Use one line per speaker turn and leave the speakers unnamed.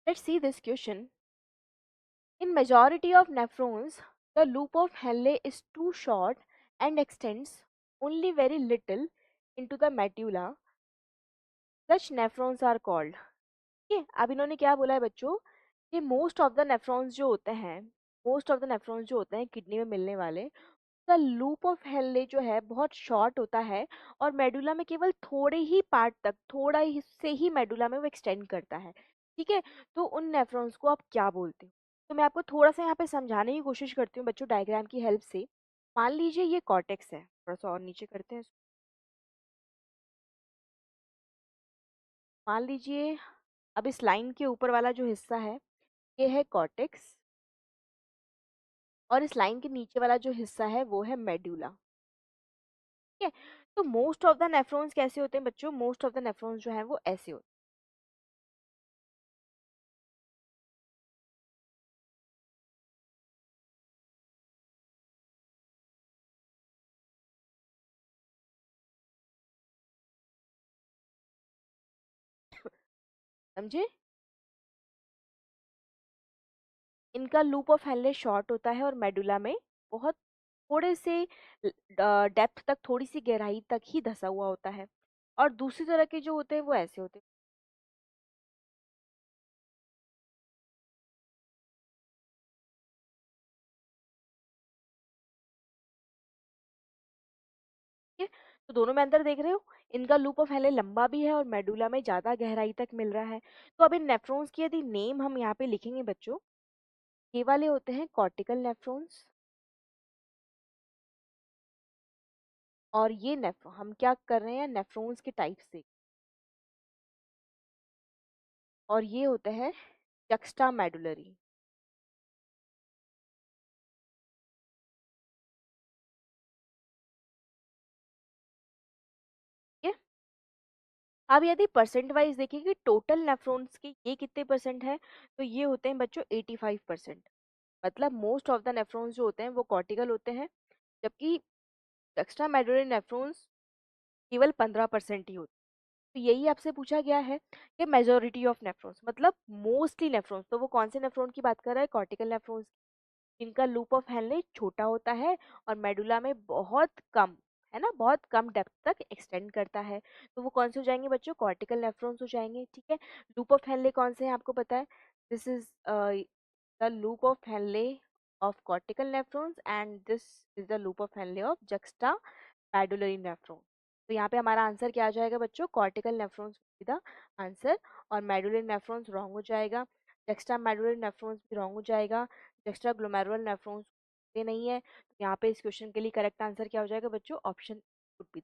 Let's see this question. In majority of nephrons, the loop of Henle is too short and extends only very little into the medulla. Such nephrons are called. ये अब इन्होंने क्या बोला है बच्चों कि most of the nephrons जो होते हैं किडनी में मिलने वाले, द लूप ऑफ हेनले जो है बहुत शॉर्ट होता है और मेडुला में केवल थोड़े ही पार्ट तक, थोड़ा ही से ही मेडुला में वो एक्सटेंड करता है। ठीक है, तो उन नेफ्रॉन्स को आप क्या बोलते हो? तो मैं आपको थोड़ा सा यहाँ पे समझाने की कोशिश करती हूँ बच्चों डायग्राम की हेल्प से। मान लीजिए ये कॉर्टेक्स है, थोड़ा सा और नीचे करते हैं। मान लीजिए अब इस लाइन के ऊपर वाला जो हिस्सा है ये है कॉर्टेक्स, और इस लाइन के नीचे वाला जो हिस्सा है वो है मेडुला। ठीक है, तो मोस्ट ऑफ द नेफ्रॉन्स कैसे होते हैं बच्चों? मोस्ट ऑफ द नेफ्रॉन्स जो है वो ऐसे होते हैं, समझे? इनका लूप ऑफ हेनले शॉर्ट होता है और मेडुला में बहुत थोड़े से डेप्थ तक, थोड़ी सी गहराई तक ही धसा हुआ होता है। और दूसरी तरह के जो होते हैं वो ऐसे होते हैं। ठीक है, तो दोनों में अंतर देख रहे हो, इनका लूप ऑफ हेनले लंबा भी है और मेडुला में ज्यादा गहराई तक मिल रहा है। तो अब इन नेफ्रॉन्स की यदि नेम हम यहाँ पे लिखेंगे बच्चों, ये वाले होते हैं कॉर्टिकल नेफ्रॉन्स, और ये नेफ्रॉन हम क्या कर रहे हैं नेफ्रॉन्स के टाइप से, और ये होते हैं जक्स्टा मेडुलरी। ठीक है, अब यदि परसेंट वाइज देखें कि टोटल नेफ्रॉन्स के ये कितने परसेंट है, तो ये होते हैं बच्चों 85%। मतलब मोस्ट ऑफ द नेफ्रॉन्स जो होते हैं वो कॉर्टिकल होते हैं, जबकि एक्स्ट्रा मेडुलरी नेफ्रॉन्स केवल 15% ही होते हैं। तो यही आपसे पूछा गया है कि मेजोरिटी ऑफ नेफ्रॉन्स मतलब मोस्टली नेफ्रॉन्स, तो वो कौन से नेफ्रॉन की बात कर रहा है? Cortical nephrons. इनका लूप ऑफ हेनले छोटा होता है और मेडुला में बहुत कम, है ना, बहुत कम डेप्थ तक एक्सटेंड करता है। तो वो कौन से हो जाएंगे बच्चों? कॉर्टिकल नेफ्रॉन्स हो जाएंगे। ठीक है, लूप ऑफ हेनले कौन से हैं आपको पता है? This is the loop of Henle of cortical nephrons and this is the loop of Henle of juxta medullary nephron. तो यहाँ पे हमारा आंसर क्या आ जाएगा बच्चों? कॉर्टिकल नेफ्रॉन्स द आंसर, और मेडुलरी नेफ्रॉन्स रॉन्ग हो जाएगा। जक्स्टा मेडुलरी नेफ्रॉन्स भी रॉन्ग हो जाएगा। एक्स्ट्रा ग्लोमेरुलर नेफ्रॉन्स ये नहीं है। तो यहाँ पे इस क्वेश्चन के लिए करेक्ट आंसर क्या हो जाएगा बच्चों? Option would be